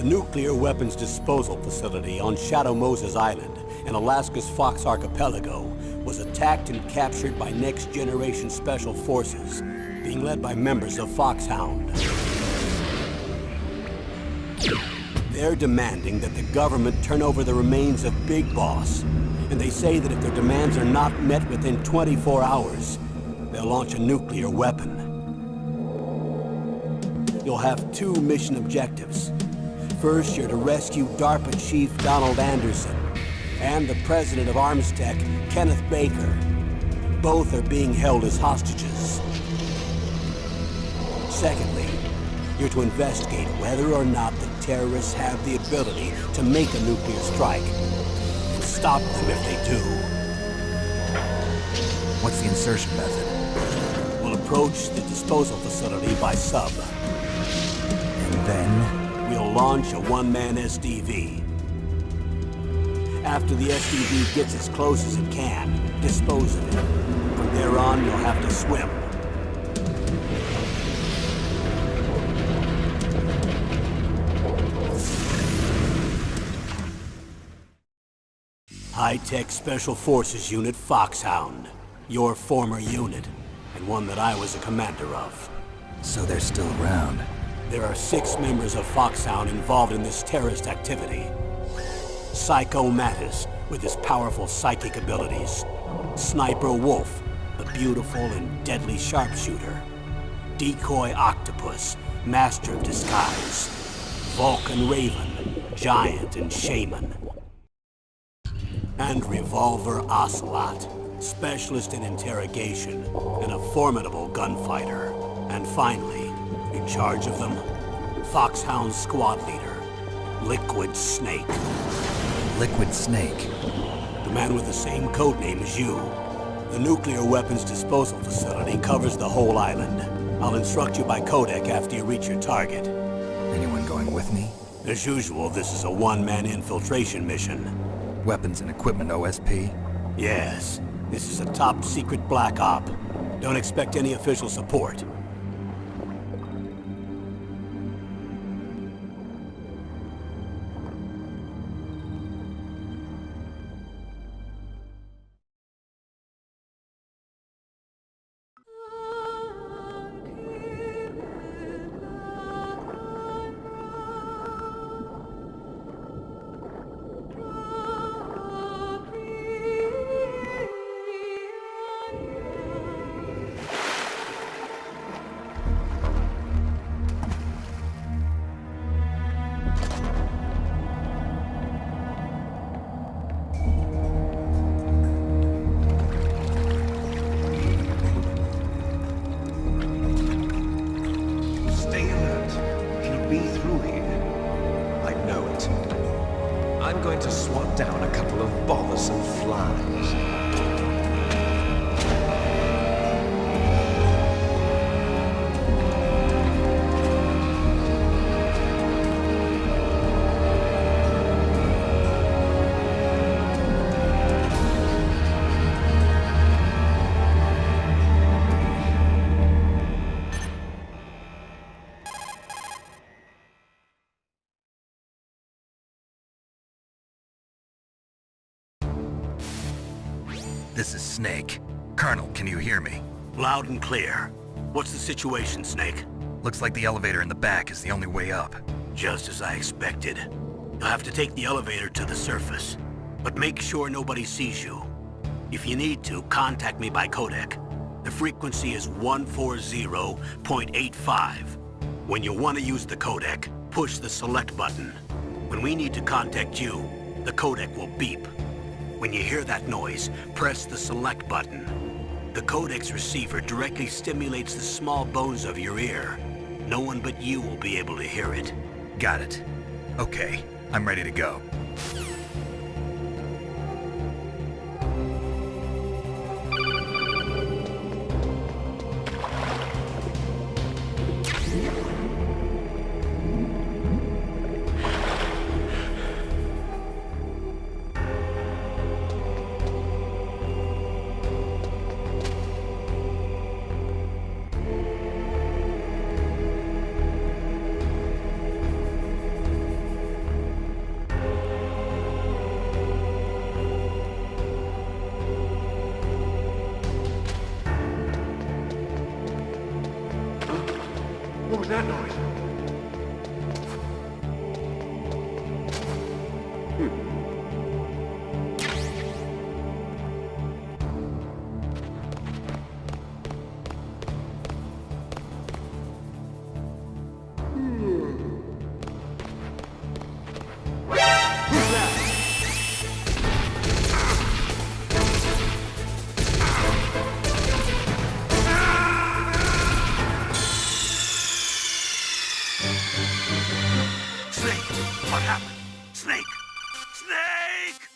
The nuclear weapons disposal facility on Shadow Moses Island in Alaska's Fox Archipelago was attacked and captured by next-generation special forces, being led by members of Foxhound. They're demanding that the government turn over the remains of Big Boss, and they say that if their demands are not met within 24 hours, they'll launch a nuclear weapon. You'll have two mission objectives. First, you're to rescue DARPA Chief Donald Anderson and the President of Armstech, Kenneth Baker. Both are being held as hostages. Secondly, you're to investigate whether or not the terrorists have the ability to make a nuclear strike, and stop them if they do. What's the insertion method? We'll approach the disposal facility by sub. And then? We'll launch a one-man SDV. After the SDV gets as close as it can, dispose of it. From there on, you'll have to swim. High-Tech Special Forces Unit Foxhound. Your former unit, and one that I was a commander of. So they're still around. There are 6 members of Foxhound involved in this terrorist activity. Psycho Mattis, with his powerful psychic abilities. Sniper Wolf, the beautiful and deadly sharpshooter. Decoy Octopus, master of disguise. Vulcan Raven, giant and shaman. And Revolver Ocelot, specialist in interrogation and a formidable gunfighter. And finally, in charge of them, Foxhound squad leader, Liquid Snake. Liquid Snake? The man with the same codename as you. The nuclear weapons disposal facility covers the whole island. I'll instruct you by codec after you reach your target. Anyone going with me? As usual, this is a one-man infiltration mission. Weapons and equipment OSP? Yes. This is a top-secret black op. Don't expect any official support. I'm going to swat down a couple of bothersome flies. This is Snake. Colonel, can you hear me? Loud and clear. What's the situation, Snake? Looks like the elevator in the back is the only way up. Just as I expected. You'll have to take the elevator to the surface. But make sure nobody sees you. If you need to, contact me by codec. The frequency is 140.85. When you want to use the codec, push the select button. When we need to contact you, the codec will beep. When you hear that noise, press the select button. The codec's receiver directly stimulates the small bones of your ear. No one but you will be able to hear it. Got it. Okay, I'm ready to go. What was that noise? Snake! What happened? Snake! Snake!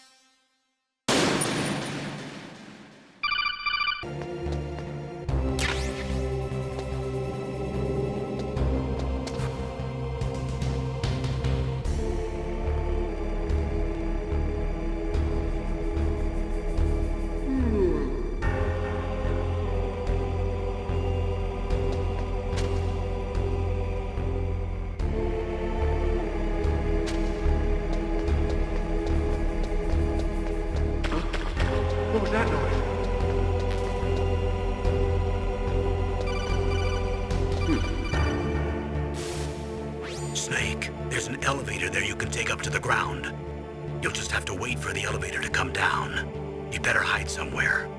What was that noise? Snake, there's an elevator there you can take up to the ground. You'll just have to wait for the elevator to come down. You'd better hide somewhere.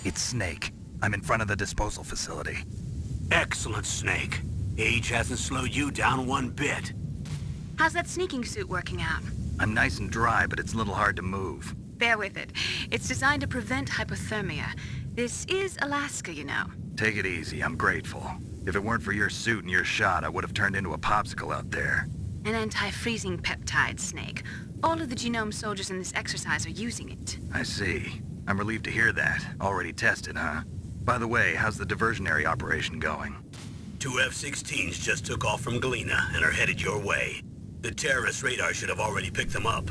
It's Snake. I'm in front of the disposal facility. Excellent, Snake. Age hasn't slowed you down one bit. How's that sneaking suit working out? I'm nice and dry, but it's a little hard to move. Bear with it. It's designed to prevent hypothermia. This is Alaska, you know. Take it easy, I'm grateful. If it weren't for your suit and your shot, I would have turned into a popsicle out there. An anti-freezing peptide, Snake. All of the genome soldiers in this exercise are using it. I see. I'm relieved to hear that. Already tested, huh? By the way, how's the diversionary operation going? 2 F-16s just took off from Galena and are headed your way. The terrorist radar should have already picked them up.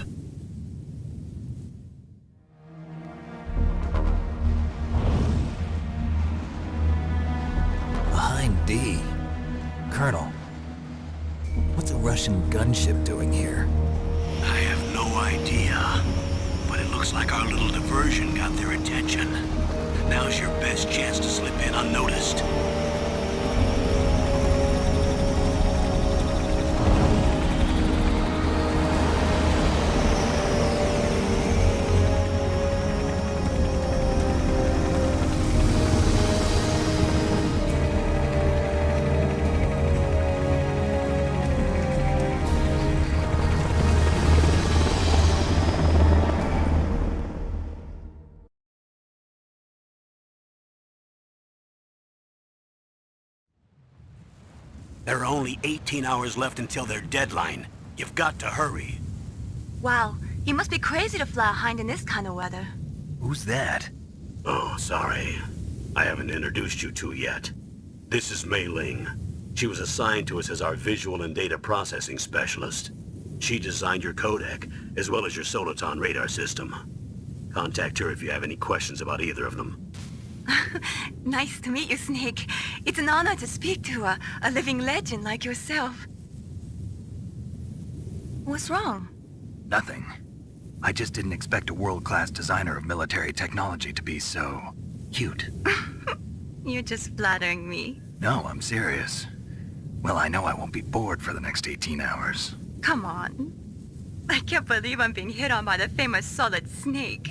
D. Colonel, what's a Russian gunship doing here? I have no idea. But it looks like our little diversion got their attention. Now's your best chance to slip in unnoticed. There are only 18 hours left until their deadline. You've got to hurry. Wow, you must be crazy to fly a hind in this kind of weather. Who's that? Oh, sorry. I haven't introduced you to yet. This is Mei Ling. She was assigned to us as our visual and data processing specialist. She designed your codec, as well as your Soliton radar system. Contact her if you have any questions about either of them. Nice to meet you, Snake. It's an honor to speak to a living legend like yourself. What's wrong? Nothing. I just didn't expect a world-class designer of military technology to be so cute. You're just flattering me. No, I'm serious. Well, I know I won't be bored for the next 18 hours. Come on. I can't believe I'm being hit on by the famous Solid Snake.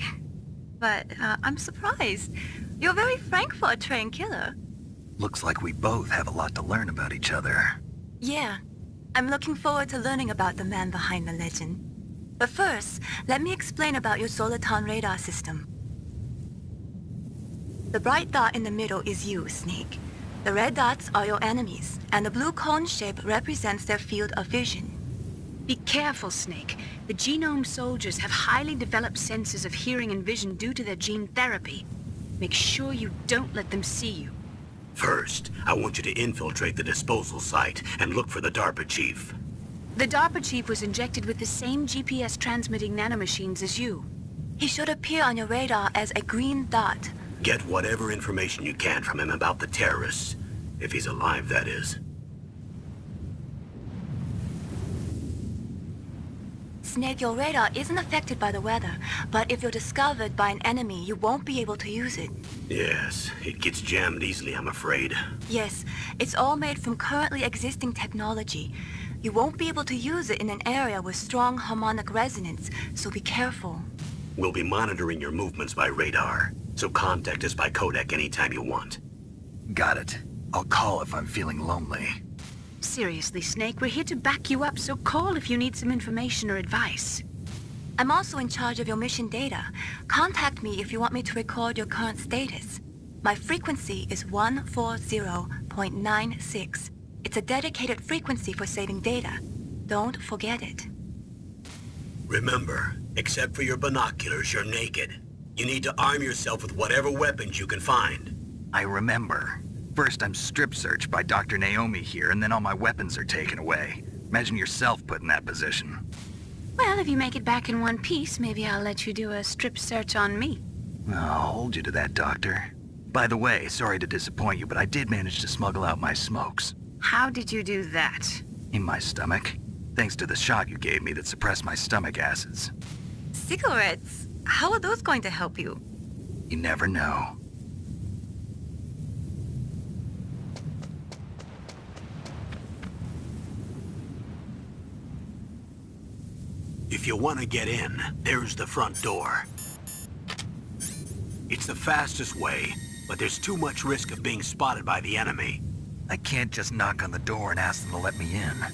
But I'm surprised. You're very frank for a trained killer. Looks like we both have a lot to learn about each other. Yeah. I'm looking forward to learning about the man behind the legend. But first, let me explain about your Soliton radar system. The bright dot in the middle is you, Snake. The red dots are your enemies, and the blue cone shape represents their field of vision. Be careful, Snake. The genome soldiers have highly developed senses of hearing and vision due to their gene therapy. Make sure you don't let them see you. First, I want you to infiltrate the disposal site and look for the DARPA chief. The DARPA chief was injected with the same GPS transmitting nanomachines as you. He should appear on your radar as a green dot. Get whatever information you can from him about the terrorists. If he's alive, that is. Snake, your radar isn't affected by the weather, but if you're discovered by an enemy, you won't be able to use it. Yes, it gets jammed easily, I'm afraid. Yes, it's all made from currently existing technology. You won't be able to use it in an area with strong harmonic resonance, so be careful. We'll be monitoring your movements by radar, so contact us by codec anytime you want. Got it. I'll call if I'm feeling lonely. Seriously, Snake, we're here to back you up, so call if you need some information or advice. I'm also in charge of your mission data. Contact me if you want me to record your current status. My frequency is 140.96. It's a dedicated frequency for saving data. Don't forget it. Remember, except for your binoculars, you're naked. You need to arm yourself with whatever weapons you can find. I remember. First, I'm strip searched by Dr. Naomi here, and then all my weapons are taken away. Imagine yourself put in that position. Well, if you make it back in one piece, maybe I'll let you do a strip search on me. I'll hold you to that, Doctor. By the way, sorry to disappoint you, but I did manage to smuggle out my smokes. How did you do that? In my stomach. Thanks to the shot you gave me that suppressed my stomach acids. Cigarettes? How are those going to help you? You never know. If you want to get in, there's the front door. It's the fastest way, but there's too much risk of being spotted by the enemy. I can't just knock on the door and ask them to let me in.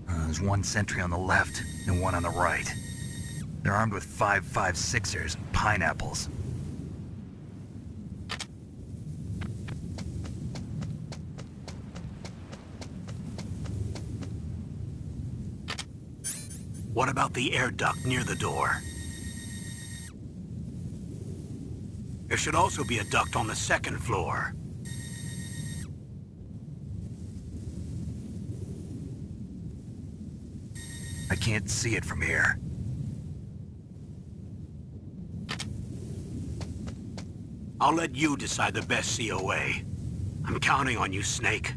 There's one sentry on the left and one on the right. They're armed with 5.56ers and pineapples. What about the air duct near the door? There should also be a duct on the second floor. I can't see it from here. I'll let you decide the best COA. I'm counting on you, Snake.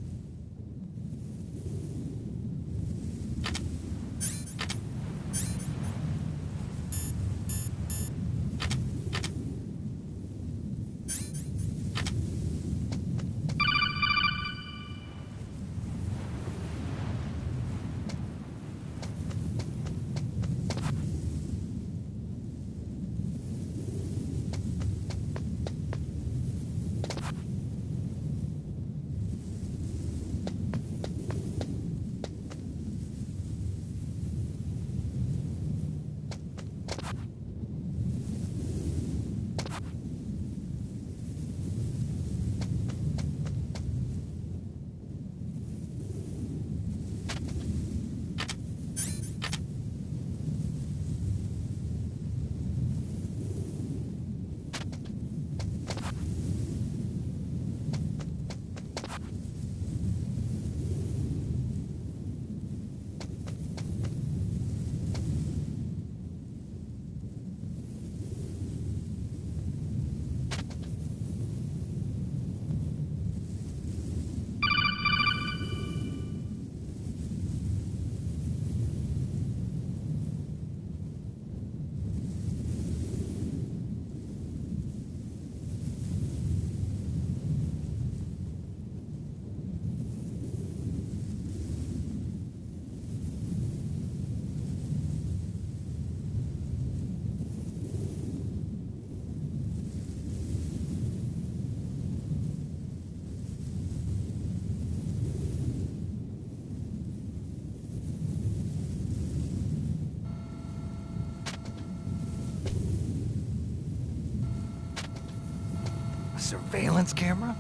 Surveillance camera?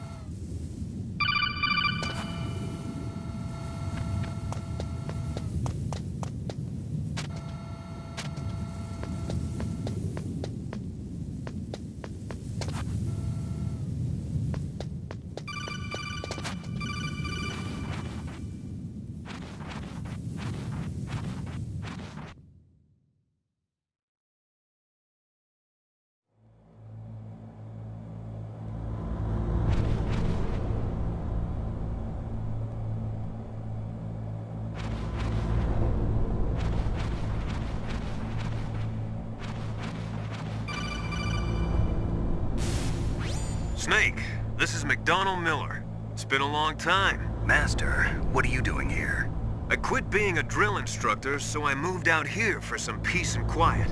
Snake, this is McDonald Miller. It's been a long time. Master, what are you doing here? I quit being a drill instructor, so I moved out here for some peace and quiet.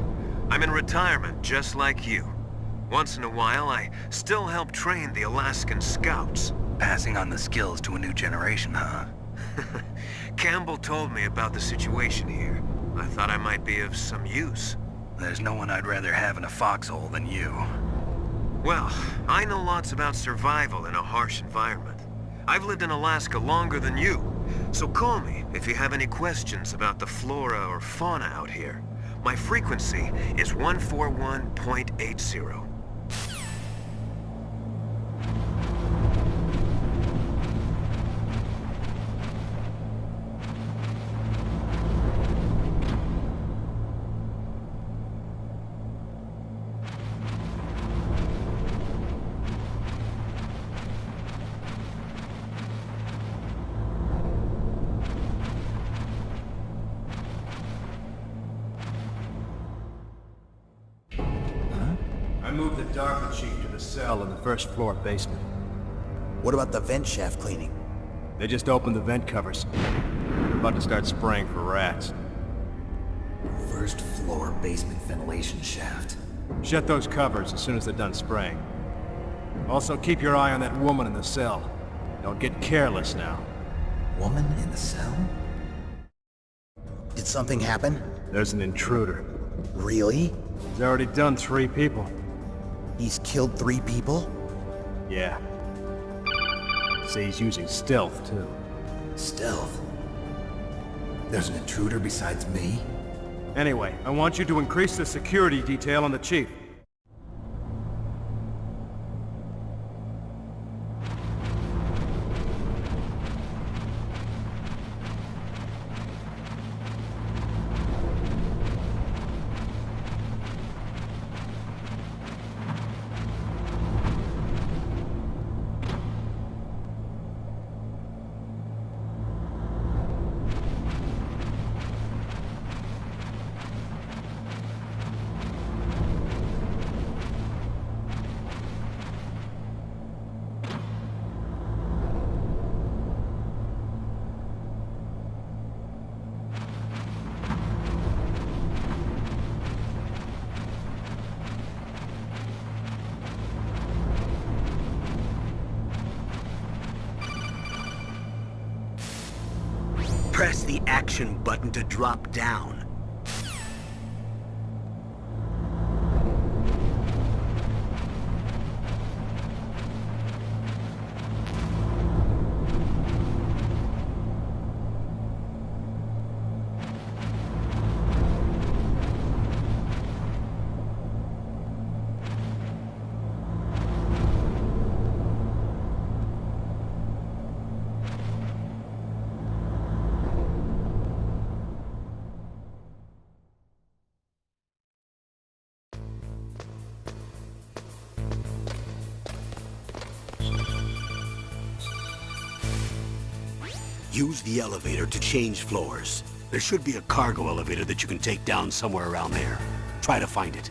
I'm in retirement, just like you. Once in a while, I still help train the Alaskan Scouts. Passing on the skills to a new generation, huh? Campbell told me about the situation here. I thought I might be of some use. There's no one I'd rather have in a foxhole than you. Well, I know lots about survival in a harsh environment. I've lived in Alaska longer than you, so call me if you have any questions about the flora or fauna out here. My frequency is 141.80. I moved the DARPA chief to the cell in the first floor basement. What about the vent shaft cleaning? They just opened the vent covers. They're about to start spraying for rats. First floor basement ventilation shaft. Shut those covers as soon as they're done spraying. Also, keep your eye on that woman in the cell. Don't get careless now. Woman in the cell? Did something happen? There's an intruder. Really? He's already done 3 people. He's killed 3 people? Yeah. Say he's using stealth, too. Stealth? There's an intruder besides me? Anyway, I want you to increase the security detail on the chief. Press the action button to drop down. Use the elevator to change floors. There should be a cargo elevator that you can take down somewhere around there. Try to find it.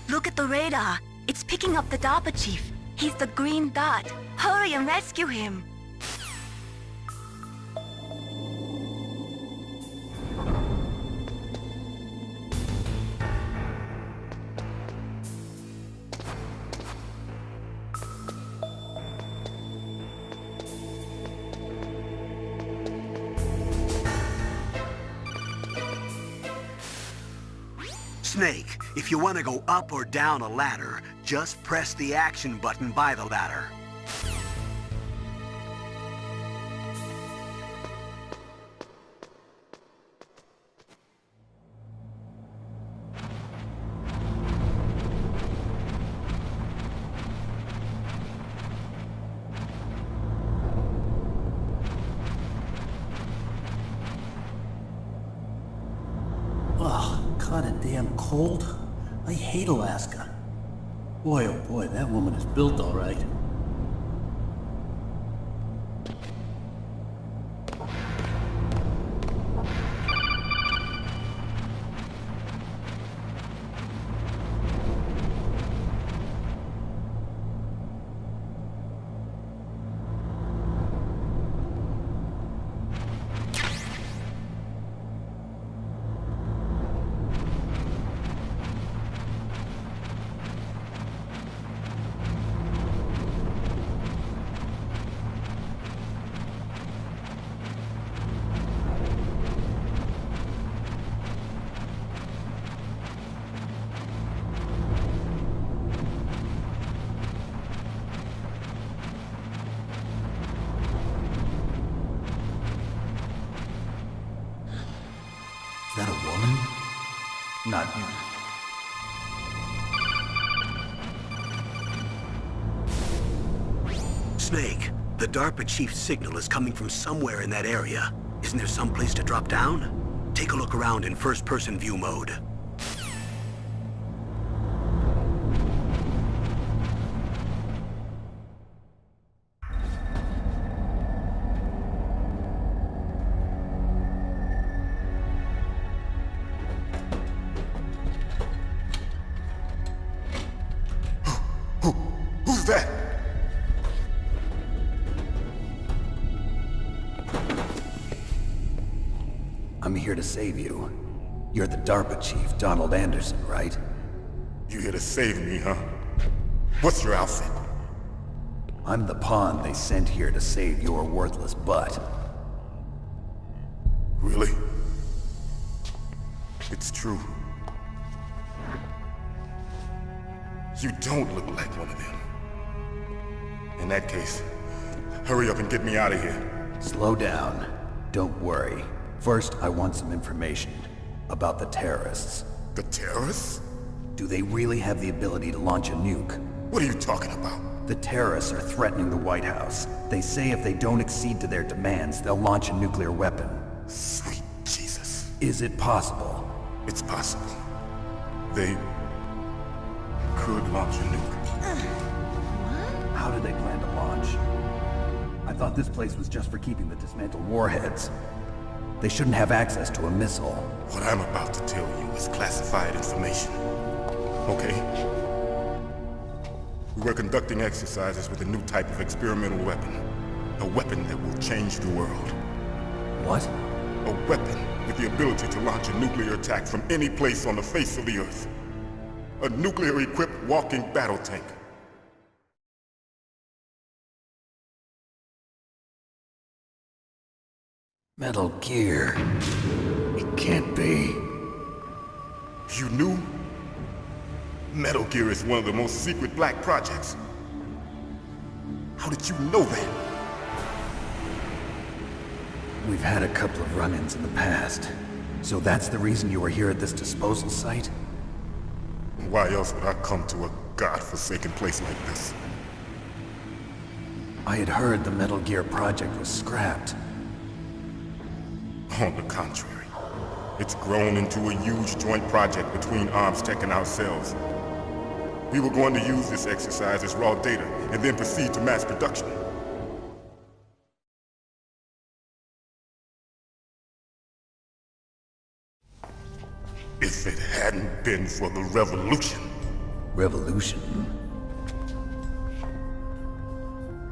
Look at the radar. It's picking up the DARPA chief. He's the green dot. Hurry and rescue him. Snake, if you want to go up or down a ladder, just press the action button by the ladder. Ugh, kinda damn cold. I hate Alaska. Boy, oh boy, that woman is built all right. Is that a woman? Not... Snake, the DARPA chief's signal is coming from somewhere in that area. Isn't there some place to drop down? Take a look around in first-person view mode. Who's that? I'm here to save you. You're the DARPA chief, Donald Anderson, right? You here to save me, huh? What's your outfit? I'm the pawn they sent here to save your worthless butt. Really? It's true. You don't look like one of them. In that case, hurry up and get me out of here. Slow down. Don't worry. First, I want some information about the terrorists. The terrorists? Do they really have the ability to launch a nuke? What are you talking about? The terrorists are threatening the White House. They say if they don't accede to their demands, they'll launch a nuclear weapon. Sweet Jesus. Is it possible? It's possible. They could launch a nuke. How do they plan to launch? I thought this place was just for keeping the dismantled warheads. They shouldn't have access to a missile. What I'm about to tell you is classified information. Okay? We were conducting exercises with a new type of experimental weapon. A weapon that will change the world. What? A weapon with the ability to launch a nuclear attack from any place on the face of the Earth. A nuclear-equipped walking battle tank. Metal Gear. It can't be. You knew? Metal Gear is one of the most secret black projects. How did you know that? We've had a couple of run-ins in the past. So that's the reason you were here at this disposal site? Why else would I come to a godforsaken place like this? I had heard the Metal Gear project was scrapped. On the contrary, it's grown into a huge joint project between Arms Tech and ourselves. We were going to use this exercise as raw data and then proceed to mass production. If it hadn't been for the revolution. Revolution?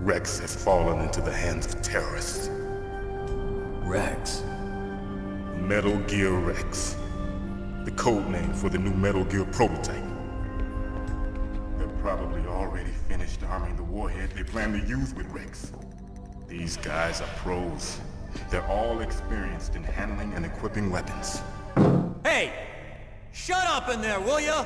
Rex has fallen into the hands of terrorists. Rex? Metal Gear Rex. The code name for the new Metal Gear prototype. They're probably already finished arming the warhead they plan to use with Rex. These guys are pros. They're all experienced in handling and equipping weapons. Hey! Shut up in there, will ya?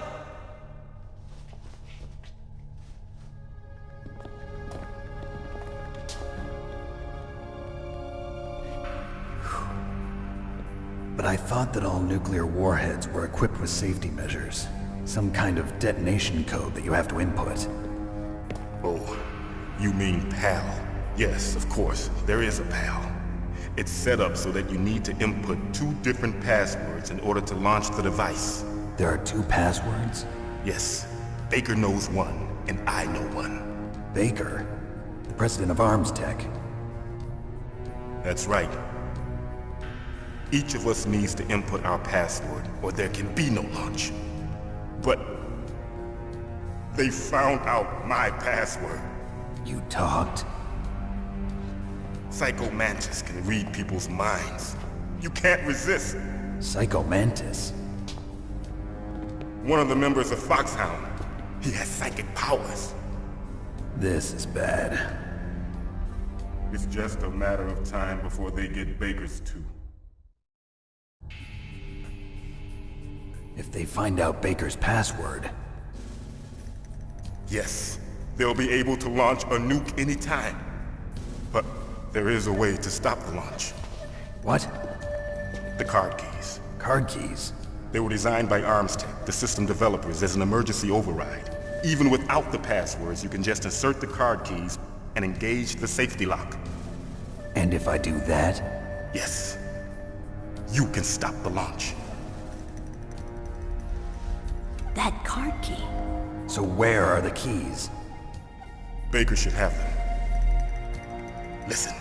But I thought that all nuclear warheads were equipped with safety measures. Some kind of detonation code that you have to input. Oh, you mean PAL? Yes, of course, there is a PAL. It's set up so that you need to input 2 different passwords in order to launch the device. There are 2 passwords? Yes, Baker knows one, and I know one. Baker? The president of Arms Tech. That's right. Each of us needs to input our password, or there can be no launch. But they found out my password. You talked? Psycho Mantis can read people's minds. You can't resist. Psycho Mantis? One of the members of Foxhound. He has psychic powers. This is bad. It's just a matter of time before they get Baker's too. If they find out Baker's password... Yes, they'll be able to launch a nuke anytime. But there is a way to stop the launch. What? The card keys. Card keys? They were designed by Arms Tech, the system developers, as an emergency override. Even without the passwords, you can just insert the card keys and engage the safety lock. And if I do that? Yes. You can stop the launch. That card key. So where are the keys? Baker should have them. Listen,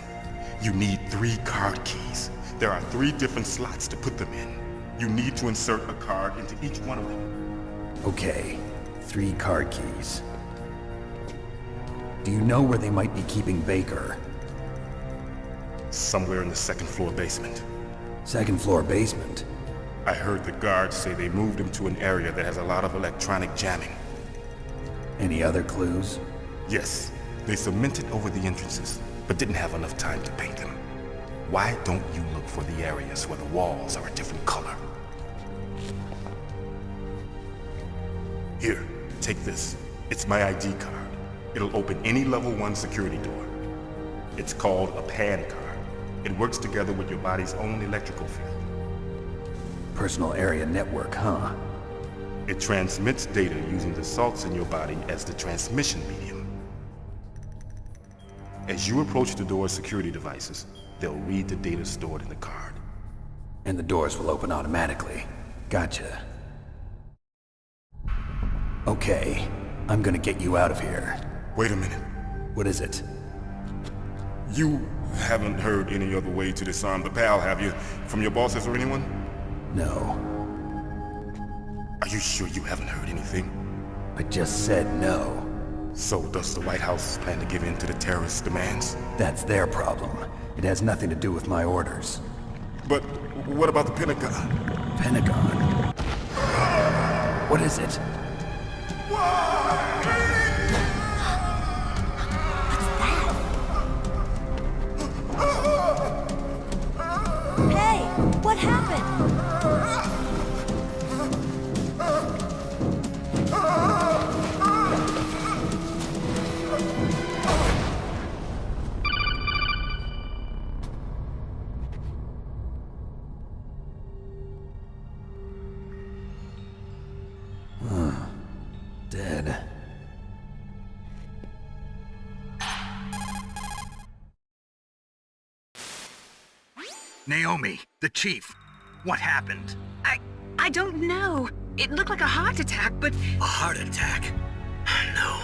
you need 3 card keys. There are 3 different slots to put them in. You need to insert a card into each one of them. Okay, 3 card keys. Do you know where they might be keeping Baker? Somewhere in the 2nd floor basement. 2nd floor basement? I heard the guards say they moved him to an area that has a lot of electronic jamming. Any other clues? Yes, they cemented over the entrances, but didn't have enough time to paint them. Why don't you look for the areas where the walls are a different color? Here, take this. It's my ID card. It'll open any level 1 security door. It's called a PAN card. It works together with your body's own electrical field. Personal area network, huh? It transmits data using the salts in your body as the transmission medium. As you approach the door's security devices, they'll read the data stored in the card. And the doors will open automatically. Gotcha. Okay, I'm gonna get you out of here. Wait a minute. What is it? You haven't heard any other way to disarm the PAL, have you? From your bosses or anyone? No. Are you sure you haven't heard anything? I just said no. So does the White House plan to give in to the terrorists' demands? That's their problem. It has nothing to do with my orders. But what about the Pentagon? Pentagon? What is it? Hey, what happened? Dead. Naomi, the chief. What happened? I don't know. It looked like a heart attack, but... A heart attack? No.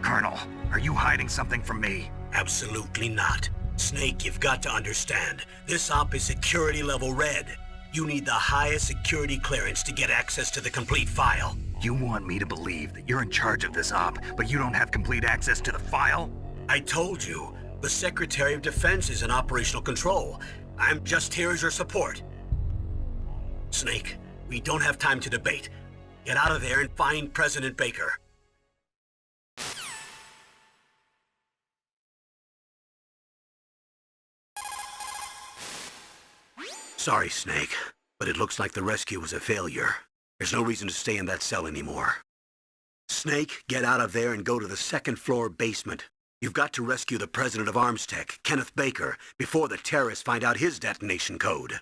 Colonel, are you hiding something from me? Absolutely not. Snake, you've got to understand. This op is security level red. You need the highest security clearance to get access to the complete file. You want me to believe that you're in charge of this op, but you don't have complete access to the file? I told you, the Secretary of Defense is in operational control. I'm just here as your support. Snake, we don't have time to debate. Get out of there and find President Baker. Sorry, Snake, but it looks like the rescue was a failure. There's no reason to stay in that cell anymore. Snake, get out of there and go to the second-floor basement. You've got to rescue the president of Armstech, Kenneth Baker, before the terrorists find out his detonation code.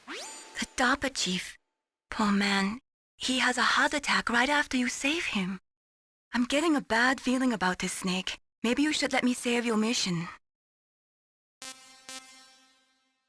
The DARPA chief. Poor man. He has a heart attack right after you save him. I'm getting a bad feeling about this, Snake. Maybe you should let me save your mission.